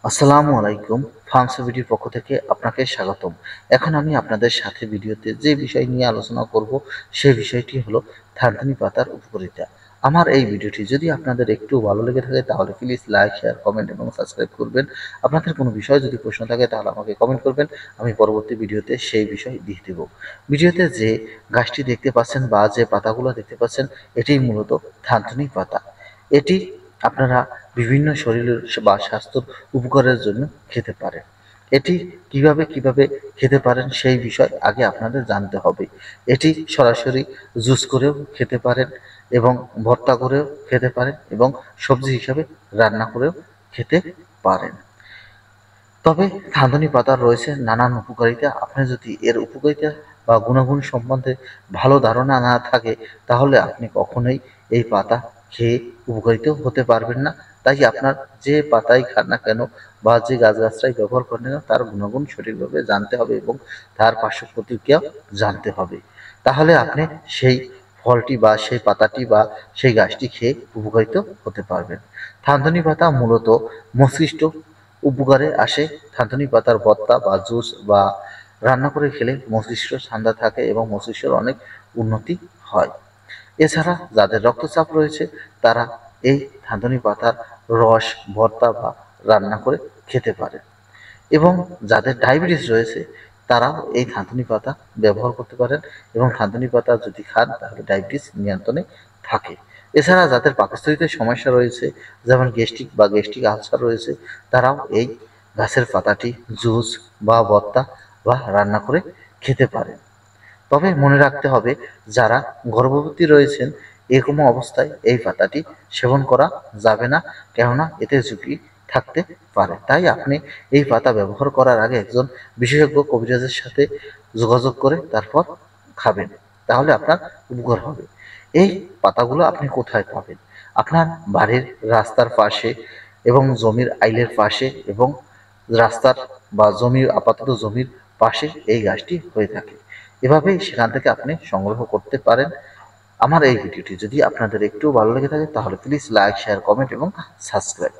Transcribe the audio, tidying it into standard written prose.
আসসালামু আলাইকুম। ফার্মস ভিডিওর পক্ষ থেকে আপনাকে স্বাগতম। এখন আমি আপনাদের সাথে ভিডিওতে যে বিষয় নিয়ে আলোচনা করব সেই বিষয়টি হলো থানকুনি পাতার উপকারিতা। আমার এই ভিডিওটি যদি আপনাদের একটু ভালো লেগে থাকে তাহলে প্লিজ লাইক, শেয়ার, কমেন্ট এবং সাবস্ক্রাইব করবেন। আপনাদের কোনো বিষয় যদি প্রশ্ন থাকে তাহলে আমাকে কমেন্ট করবেন। আমি পরবর্তী ভিডিওতে সেই বিষয় দিয়ে দেব। ভিডিওতে যে গাছটি দেখতে পাচ্ছেন বা যে পাতাগুলো দেখতে পাচ্ছেন এটি মূলত থানকুনি পাতা। এটি আপনারা বিভিন্ন শরীরের বা স্বাস্থ্যর উপকারের জন্য খেতে পারেন। এটি কিভাবে খেতে পারেন সেই বিষয় আগে আপনাদের জানতে হবে। এটি সরাসরি জুস করেও খেতে পারেন এবং ভর্তা করেও খেতে পারেন এবং সবজি হিসাবে রান্না করেও খেতে পারেন। তবে থানকুনি পাতার রয়েছে নানান উপকারিতা। আপনি যদি এর উপকারিতা বা গুণাগুণ সম্বন্ধে ভালো ধারণা না থাকে তাহলে আপনি কখনোই এই পাতা খেয়ে উপকারিত হতে পারবেন না। তাই আপনার যে পাতাই খান না কেন বা যে গাছগাছরাই ব্যবহার করেন না কেন তার গুণাগুণ সঠিকভাবে জানতে হবে এবং তার পার্শ্ব প্রতিক্রিয়াও জানতে হবে। তাহলে আপনি সেই ফলটি বা সেই পাতাটি বা সেই গাছটি খেয়ে উপকারিত হতে পারবেন। থানকুনি পাতা মূলত মস্তিষ্ক উপকারে আসে। থানকুনি পাতার ভর্তা বা জুস বা রান্না করে খেলে মস্তিষ্ক ঠান্ডা থাকে এবং মস্তিষ্কের অনেক উন্নতি হয়। এছাড়া যাদের রক্তচাপ রয়েছে তারা এই থানকুনি পাতার রস ভর্তা বা রান্না করে খেতে পারে এবং যাদের ডায়াবেটিস রয়েছে তারাও এই থানকুনি পাতা ব্যবহার করতে পারেন এবং থানকুনি পাতা যদি খান তাহলে ডায়াবেটিস নিয়ন্ত্রণে থাকে। এছাড়া যাদের পাকস্থলীতে সমস্যা রয়েছে যেমন গ্যাস্ট্রিক বা গ্যাস্ট্রিক আলসার রয়েছে তারাও এই গাছের পাতাটি জুস বা ভর্তা বা রান্না করে খেতে পারে। তবে মনে রাখতে হবে যারা গর্ভবতী রয়েছেন এরকম অবস্থায় এই পাতাটি সেবন করা যাবে না, কেননা এতে ঝুঁকি থাকতে পারে। তাই আপনি এই পাতা ব্যবহার করার আগে একজন বিশেষজ্ঞ কবিরাজের সাথে যোগাযোগ করে তারপর খাবেন, তাহলে আপনার উপকার হবে। এই পাতাগুলো আপনি কোথায় পাবেন? আপনার বাড়ির রাস্তার পাশে এবং জমির আইলের পাশে এবং রাস্তার বা জমির আপাতত জমির পাশে এই গাছটি হয়ে থাকে। এভাবেই সেখান থেকে আপনি সংগ্রহ করতে পারেন। আমার এই ভিডিওটি যদি আপনাদের একটু ভালো লেগে থাকে তাহলে প্লিজ লাইক, শেয়ার, কমেন্ট এবং সাবস্ক্রাইব।